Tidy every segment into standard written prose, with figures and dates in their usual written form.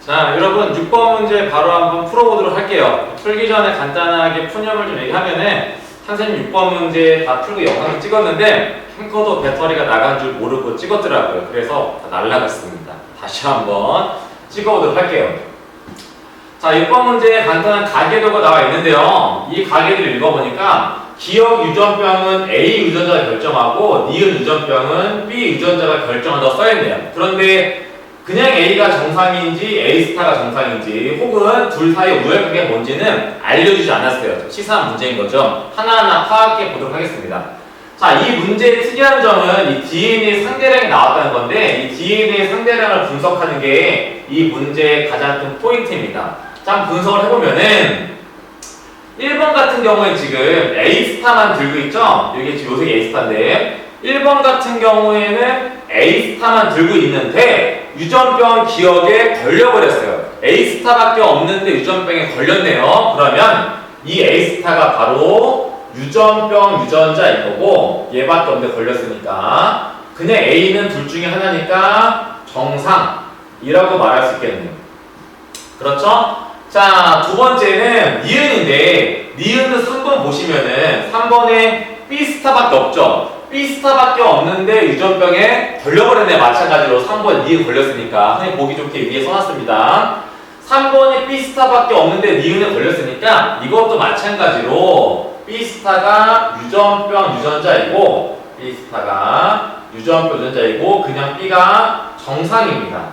자, 여러분 6번 문제 바로 한번 풀어보도록 할게요. 풀기 전에 간단하게 푸념을 좀 얘기하면은 선생님 6번 문제 다 풀고 영상을 찍었는데 캠코더 배터리가 나간 줄 모르고 찍었더라고요. 그래서 다 날라갔습니다. 다시 한번 찍어보도록 할게요. 자, 6번 문제에 간단한 가계도가 나와 있는데요. 이 가계도를 읽어보니까 기억 유전병은 A 유전자가 결정하고 니은 유전병은 B 유전자가 결정한다고 써있네요. 그런데 그냥 A가 정상인지 A 스타가 정상인지 혹은 둘 사이의 우열관계가 뭔지는 알려주지 않았어요. 치사한 문제인 거죠. 하나하나 파악해 보도록 하겠습니다. 자, 이 문제의 특이한 점은 이 DNA 상대량이 나왔다는 건데 이 DNA 상대량을 분석하는 게 이 문제의 가장 큰 포인트입니다. 자, 한번 분석을 해보면은 1번 같은 경우에 지금 A 스타만 들고 있죠? 여기 지금 요색이 A 스타인데 1번 같은 경우에는 A 스타만 들고 있는데 유전병 기억에 걸려버렸어요. A 스타밖에 없는데 유전병에 걸렸네요. 그러면 이 A 스타가 바로 유전병 유전자일 거고 얘밖에 없는데 걸렸으니까 그냥 A는 둘 중에 하나니까 정상이라고 말할 수 있겠네요. 그렇죠? 자, 두 번째는 니은인데 니은은 3번 보시면은 3번에 B스타밖에 없죠. B스타밖에 없는데 유전병에 걸려버렸네. 마찬가지로 3번 니은 걸렸으니까 선생님 보기 좋게 위에 써놨습니다. 3번이 B스타밖에 없는데 니은에 걸렸으니까 이것도 마찬가지로 B스타가 유전병 유전자이고 B스타가 유전병 유전자이고 그냥 B가 정상입니다.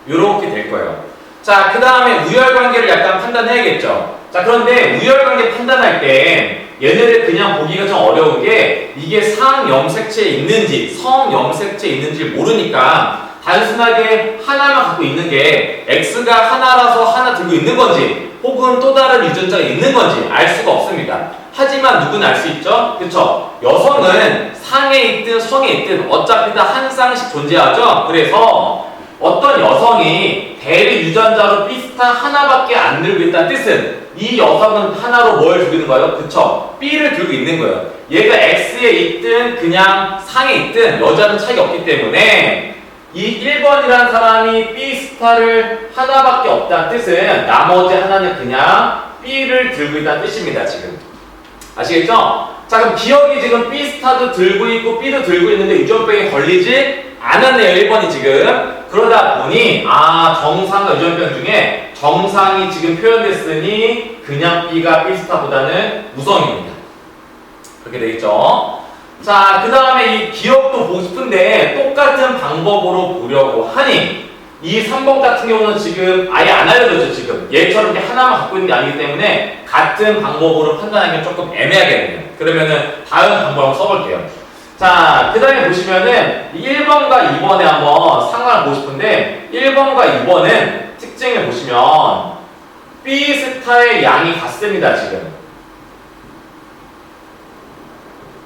요렇게 될 거예요. 자, 그 다음에 우열관계를 약간 판단해야겠죠. 자, 그런데 우열관계 판단할 때 얘네를 그냥 보기가 좀 어려운 게 이게 상염색체에 있는지 성염색체에 있는지 모르니까 단순하게 하나만 갖고 있는 게 X가 하나라서 하나 들고 있는 건지 혹은 또 다른 유전자가 있는 건지 알 수가 없습니다. 하지만 누구는 알 수 있죠? 그쵸? 여성은 상에 있든 성에 있든 어차피 다 한 쌍씩 존재하죠? 그래서 어떤 여성이 대리 유전자로 B스타 하나밖에 안 들고 있다는 뜻은 이 여성은 하나로 뭘 들고 있는 거예요? 그쵸? B를 들고 있는 거예요. 얘가 X에 있든 그냥 상에 있든 여자는 차이가 없기 때문에 이 1번이라는 사람이 B스타를 하나밖에 없다는 뜻은 나머지 하나는 그냥 B를 들고 있다는 뜻입니다. 지금 아시겠죠? 자, 그럼 기억이 지금 B스타도 들고 있고 B도 들고 있는데 유전병에 걸리지 않았네요. 1번이 지금. 그러다 보니 정상과 유전병 중에 정상이 지금 표현됐으니 그냥 B가 B스타보다는 우성입니다. 그렇게 되겠죠? 자, 그 다음에 이 기억도 보고 싶은데 똑같은 방법으로 보려고 하니 이 3번 같은 경우는 지금 아예 안 알려졌죠. 지금 얘처럼 이렇게 하나만 갖고 있는 게 아니기 때문에 같은 방법으로 판단하기는 조금 애매하겠네요. 그러면은 다음 방법 한번 써볼게요. 자, 그 다음에 보시면은 1번과 2번에 한번 상관을 보고 싶은데 1번과 2번은 특징을 보시면 B스타의 양이 같습니다. 지금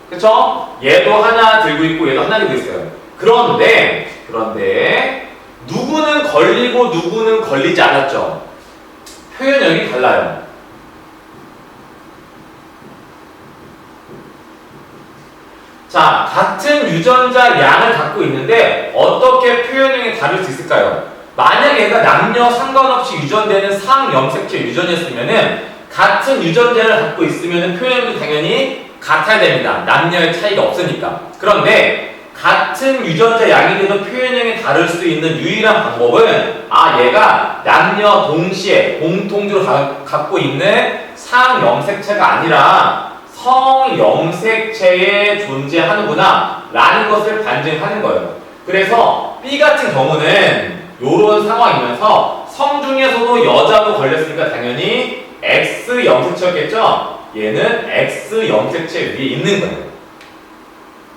그쵸? 얘도 하나 들고 있고 얘도 하나 들고 있어요. 그런데 누구는 걸리고 누구는 걸리지 않았죠. 표현형이 달라요. 자, 같은 유전자 양을 갖고 있는데 어떻게 표현형이 다를 수 있을까요? 만약 얘가 남녀 상관없이 유전되는 상염색체 유전이었으면은 같은 유전자를 갖고 있으면은 표현형도 당연히 같아야 됩니다. 남녀의 차이가 없으니까. 그런데 같은 유전자 양인데도 표현형이 다를 수 있는 유일한 방법은 얘가 남녀 동시에 공통적으로 갖고 있는 상염색체가 아니라 성염색체에 존재하는구나 라는 것을 반증하는 거예요. 그래서 B 같은 경우는 이런 상황이면서 성 중에서도 여자도 걸렸으니까 당연히 X염색체였겠죠? 얘는 X염색체 위에 있는 거예요.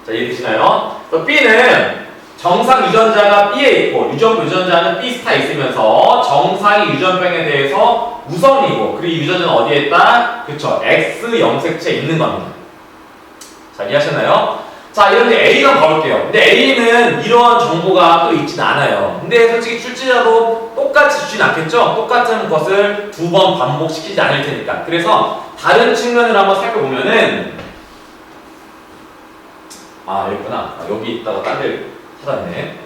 자, 이해되시나요? B는 정상 유전자가 B에 있고 유전자는 B스타에 있으면서 정상의 유전병에 대해서 우성이고 그리고 이 유전자는 어디에 있다? 그쵸, X염색체에 있는 겁니다. 자, 이해하셨나요? 자, 이런데 A가 가볼게요. 근데 A는 이러한 정보가 또 있진 않아요. 근데 솔직히 출제자도 똑같이 주진 않겠죠? 똑같은 것을 두 번 반복시키지 않을 테니까. 그래서 다른 측면을 한번 살펴보면은 여기 있구나. 여기 있다가 딴 데 찾았네.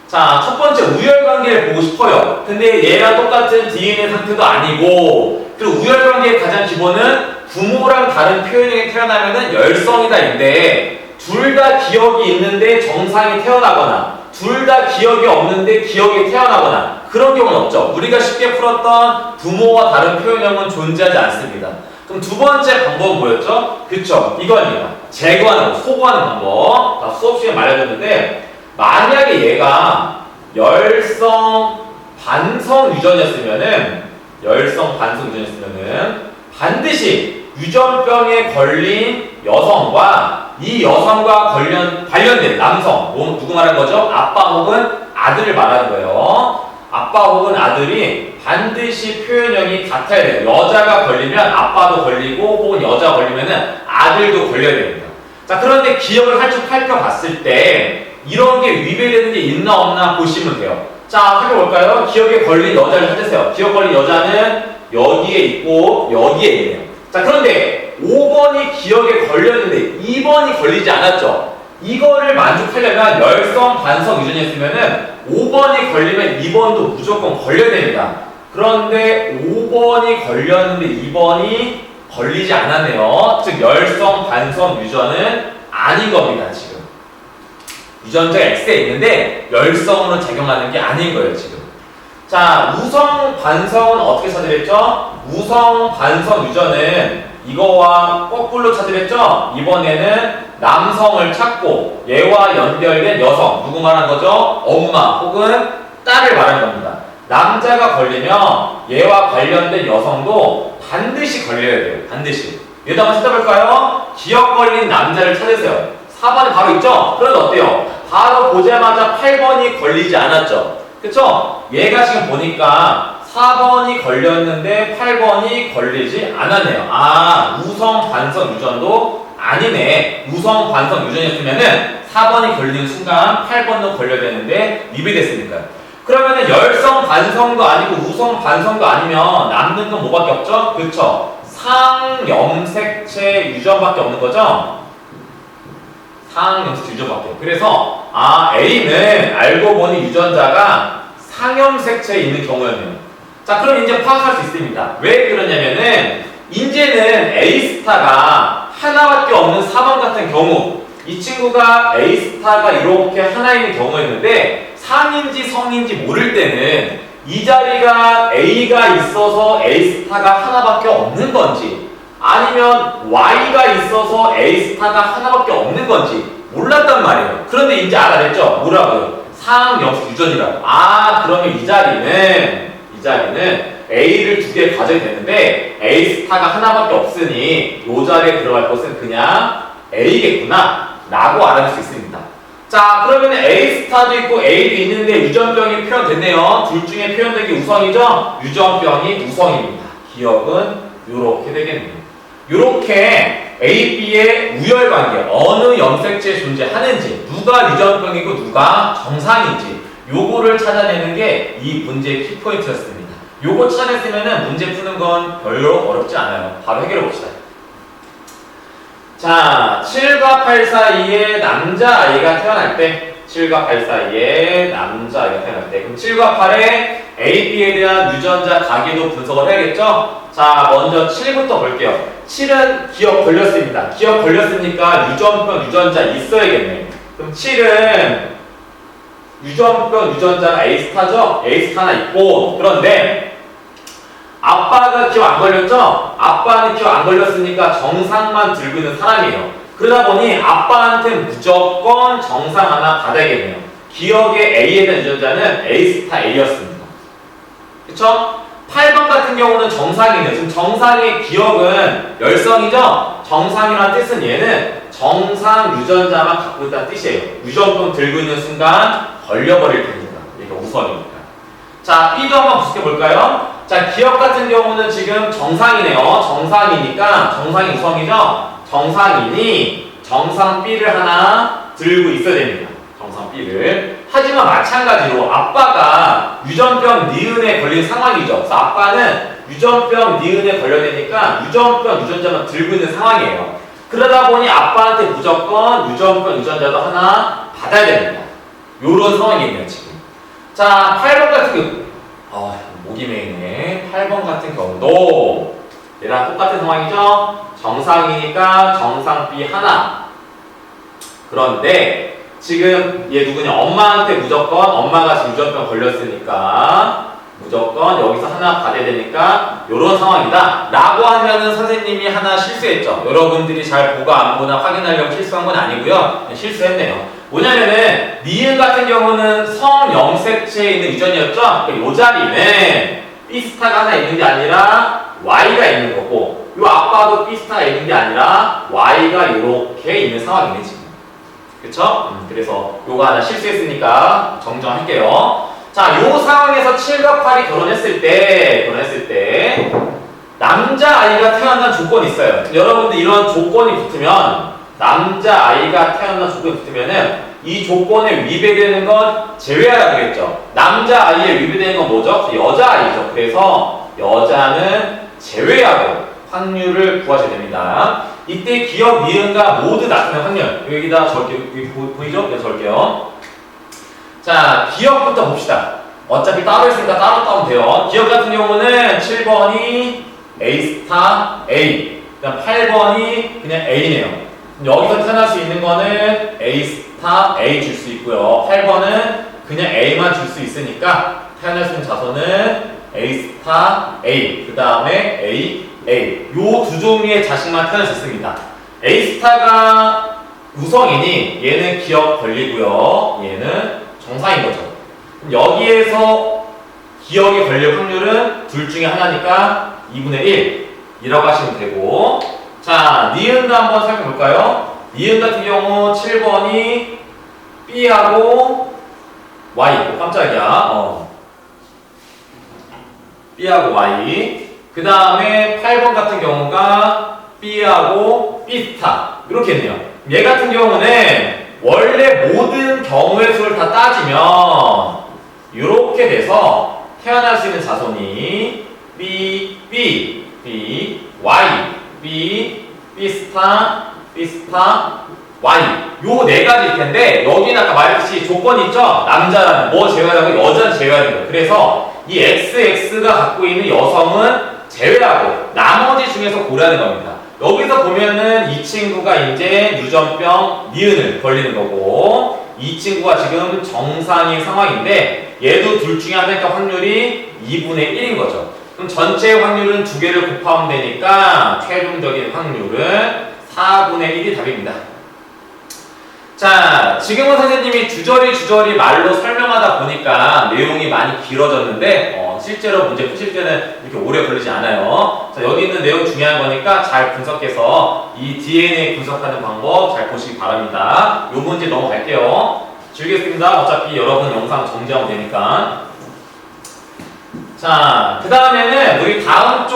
자, 첫 번째 우열관계를 보고 싶어요. 근데 얘랑 똑같은 DNA 상태도 아니고, 그리고 우열관계의 가장 기본은 부모랑 다른 표현형이 태어나면은 열성이다인데, 둘 다 기억이 있는데 정상이 태어나거나, 둘 다 기억이 없는데 기억이 태어나거나, 그런 경우는 없죠. 우리가 쉽게 풀었던 부모와 다른 표현형은 존재하지 않습니다. 그럼 두 번째 방법은 뭐였죠? 그쵸, 이거입니다. 제거하는 거, 소거하는 방법. 다 수업 시간에 말해줬는데, 만약에 얘가 열성 반성 유전이었으면은 반드시 유전병에 걸린 여성과 이 여성과 관련된 남성, 누구 말하는 거죠? 아빠 혹은 아들을 말하는 거예요. 아빠 혹은 아들이 반드시 표현형이 같아야 돼요. 여자가 걸리면 아빠도 걸리고 혹은 여자가 걸리면은 아들도 걸려야 됩니다. 자, 그런데 기억을 살펴봤을 때 이런 게 위배되는 게 있나 없나 보시면 돼요. 자, 살펴볼까요? 기억에 걸린 여자를 찾으세요. 기억 걸린 여자는 여기에 있고 여기에 있네요. 자, 그런데 5번이 기억에 걸렸는데 2번이 걸리지 않았죠. 이거를 만족하려면 열성 반성 유전이었으면은 5번이 걸리면 2번도 무조건 걸려야 됩니다. 그런데 5번이 걸렸는데 2번이 걸리지 않았네요. 즉 열성 반성 유전은 아닌 겁니다, 지금. 유전자가 X에 있는데 열성으로 작용하는 게 아닌 거예요, 지금. 자, 우성 반성은 어떻게 찾으랬죠? 우성 반성 유전은 이거와 거꾸로 찾으랬죠? 이번에는 남성을 찾고 얘와 연결된 여성, 누구 말하는 거죠? 엄마 혹은 딸을 말하는 겁니다. 남자가 걸리면 얘와 관련된 여성도 반드시 걸려야 돼요. 반드시. 얘도 한번 찾아볼까요? 기억 걸린 남자를 찾으세요. 4번이 바로 있죠? 그런데 어때요? 바로 보자마자 8번이 걸리지 않았죠? 그쵸? 얘가 지금 보니까 4번이 걸렸는데 8번이 걸리지 않았네요. 아, 우성 반성 유전도 아니네. 우성 반성 유전이었으면은 4번이 걸리는 순간 8번도 걸려야 되는데 위배됐으니까. 그러면은 열성 반성도 아니고 우성 반성도 아니면 남는 건 뭐밖에 없죠? 그쵸? 상염색체 유전밖에 없는 거죠? 상염색체 유전밖에. 그래서 A는 알고 보니 유전자가 상염색체에 있는 경우였네요. 자, 그럼 이제 파악할 수 있습니다. 왜 그러냐면은 이제는 A스타가 하나밖에 없는 4번 같은 경우, 이 친구가 A스타가 이렇게 하나 있는 경우였는데 상인지 성인지 모를 때는 이 자리가 A가 있어서 A스타가 하나밖에 없는 건지 아니면 Y가 있어서 A스타가 하나밖에 없는 건지 몰랐단 말이에요. 그런데 이제 알아냈죠? 뭐라고요? 상염색 유전이라고. 그러면 이 자리는 A를 두 개 가져야 되는데 A스타가 하나밖에 없으니 이 자리에 들어갈 것은 그냥 A겠구나 라고 알아낼 수 있습니다. 자, 그러면 A스타도 있고 A도 있는데 유전병이 표현됐네요. 둘 중에 표현된 게 우성이죠? 유전병이 우성입니다. 기억은 이렇게 되겠네요. 이렇게 A, B의 우열관계, 어느 염색체에 존재하는지, 누가 유전병이고 누가 정상인지 요거를 찾아내는 게 이 문제의 키포인트였습니다. 요거 찾아냈으면 문제 푸는 건 별로 어렵지 않아요. 바로 해결해 봅시다. 자, 7과 8 사이에 남자아이가 태어날 때 7과 8 사이에 남자아이가 태어날 때 그럼 7과 8의 A, B에 대한 유전자 가계도 분석을 해야겠죠? 자, 먼저 7부터 볼게요. 7은 기억 걸렸습니다. 기억 걸렸으니까 유전병 유전자 있어야겠네. 그럼 7은 유전병 유전자가 A스타죠? A스타 하나 있고, 그런데 아빠가 기억 안 걸렸죠? 아빠는 기억 안 걸렸으니까 정상만 들고 있는 사람이에요. 그러다 보니 아빠한테 무조건 정상 하나 받아야겠네요. 기억의 A에 대한 유전자는 A스타 A였습니다. 그쵸? 8번 같은 경우는 정상이네요. 지금 정상의 기억은 열성이죠? 정상이라는 뜻은 얘는 정상 유전자만 갖고 있다는 뜻이에요. 유전병 들고 있는 순간 걸려버릴 테니까. 얘가 우선이니까. 자, B도 한번 분석해 볼까요? 자, 기억 같은 경우는 지금 정상이네요. 정상이니까 정상이 우성이죠? 정상이니 정상 B를 하나 들고 있어야 됩니다. 정상 B를. 하지만 마찬가지로 아빠가 유전병 니은에 걸린 상황이죠. 그래서 아빠는 유전병 니은에 걸려되니까 유전병 유전자만 들고 있는 상황이에요. 그러다 보니 아빠한테 무조건 유전병 유전자도 하나 받아야 됩니다. 요런 상황이에요, 지금. 자, 8번 같은 경우, 목이 메이네. 8번 같은 경우도 얘랑 똑같은 상황이죠? 정상이니까 정상 B 하나. 그런데 지금 얘 누구냐? 엄마한테 무조건 엄마가 지금 유전병 걸렸으니까 무조건 여기서 하나 받아야 되니까 요런 상황이다 라고 하면은 선생님이 하나 실수했죠. 여러분들이 잘 보고 안 보나 확인하려고 실수한 건 아니고요. 실수했네요. 뭐냐면은 니은 같은 경우는 성염색체에 있는 유전이었죠. 요 자리는 B스타가 하나 있는 게 아니라 Y가 있는 거고, 요 아빠도 B스타가 있는 게 아니라 Y가 요렇게 있는 상황이네 지금. 그쵸? 그래서 요거 하나 실수했으니까 정정할게요. 자, 요 상황에서 7과 8이 결혼했을 때 남자아이가 태어난 조건이 있어요. 여러분들 이런 조건이 붙으면, 남자아이가 태어난 조건이 붙으면은 이 조건에 위배되는 건 제외해야 되겠죠. 남자아이에 위배되는 건 뭐죠? 여자아이죠. 그래서 여자는 제외하고 확률을 구하셔야 됩니다. 이때 기억, 니은가 모두 나타나는 확률. 여기다 적을게요. 여기 보이죠? 여기다 적을게요. 자, 기억부터 봅시다. 어차피 따로 있으니까 따로 따면 돼요. 기억 같은 경우는 7번이 A 스타 A, 그다음 8번이 그냥 A네요. 여기서 태어날 수 있는 거는 A 스타 A 줄 수 있고요. 8번은 그냥 A만 줄 수 있으니까 태어날 수 있는 자손은 A 스타 A, 그 다음에 A, A. 요 두 종류의 자식만 태어날 수 있습니다. A 스타가 우성이니 얘는 기억 걸리고요. 얘는 정상인 거죠. 여기에서 기억이 걸릴 확률은 둘 중에 하나니까 2분의 1이라고 하시면 되고, 자, 니은도 한번 살펴볼까요? 니은 같은 경우 7번이 B하고 Y, 깜짝이야. B하고 Y. 그 다음에 8번 같은 경우가 B하고 B스타. 이렇게 했네요. 얘 같은 경우는 원래 모든 경우의 수를 다 따지면 이렇게 돼서 태어날 수 있는 자손이 B, B, B, Y, B, B 스타, B 스타, Y 요 네 가지일 텐데 여기는 아까 말했듯이 조건이 있죠? 남자라는 뭐 제외하고 여자는 제외하는 거예요. 그래서 이 XX가 갖고 있는 여성은 제외하고 나머지 중에서 고르는 겁니다. 여기서 보면은 이 친구가 이제 유전병 니은을 걸리는 거고, 이 친구가 지금 정상인 상황인데 얘도 둘 중에 하나니까 확률이 2분의 1인 거죠. 그럼 전체 확률은 두 개를 곱하면 되니까 최종적인 확률은 4분의 1이 답입니다. 자, 지금은 선생님이 주저리 말로 설명하다 보니까 내용이 많이 길어졌는데 실제로 문제 푸실 때는 이렇게 오래 걸리지 않아요. 자, 여기 있는 내용 중요한 거니까 잘 분석해서 이 DNA 분석하는 방법 잘 보시기 바랍니다. 요 문제 넘어갈게요. 줄이겠습니다. 어차피 여러분 영상 정지하면 되니까. 자, 그 다음에는 우리 다음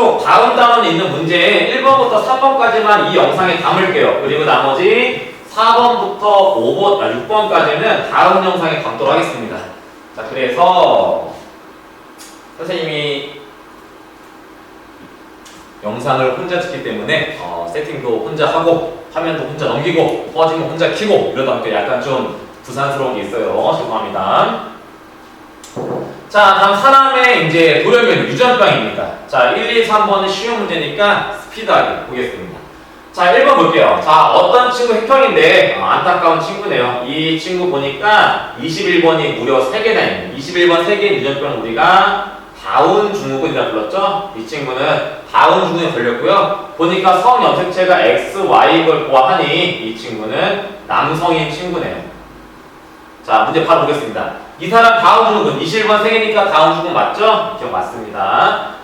단원에 있는 문제 1번부터 3번까지만 이 영상에 담을게요. 그리고 나머지 4번부터 6번까지는 다음 영상에 담도록 하겠습니다. 자, 그래서 선생님이 영상을 혼자 찍기 때문에 세팅도 혼자 하고 화면도 혼자 넘기고 꺼지면 혼자 켜고 이러다 보니까 약간 좀 부산스러운 게 있어요. 죄송합니다. 자, 다음 사람의 이제 돌연변이 유전병입니다. 자, 1, 2, 3번은 쉬운 문제니까 스피드하게 보겠습니다. 자, 1번 볼게요. 자, 어떤 친구 핵형인데 안타까운 친구네요. 이 친구 보니까 21번이 무려 3개나 있는 21번 3개의 유전병 우리가 다운 증후군이라 불렀죠? 이 친구는 다운 증후군에 걸렸고요. 보니까 성염색체가 XY를 보아하니 이 친구는 남성인 친구네요. 자, 문제 바로 보겠습니다. 이 사람 다운 증후군 21번 3개니까 다운 증후군 맞죠? 기억 맞습니다.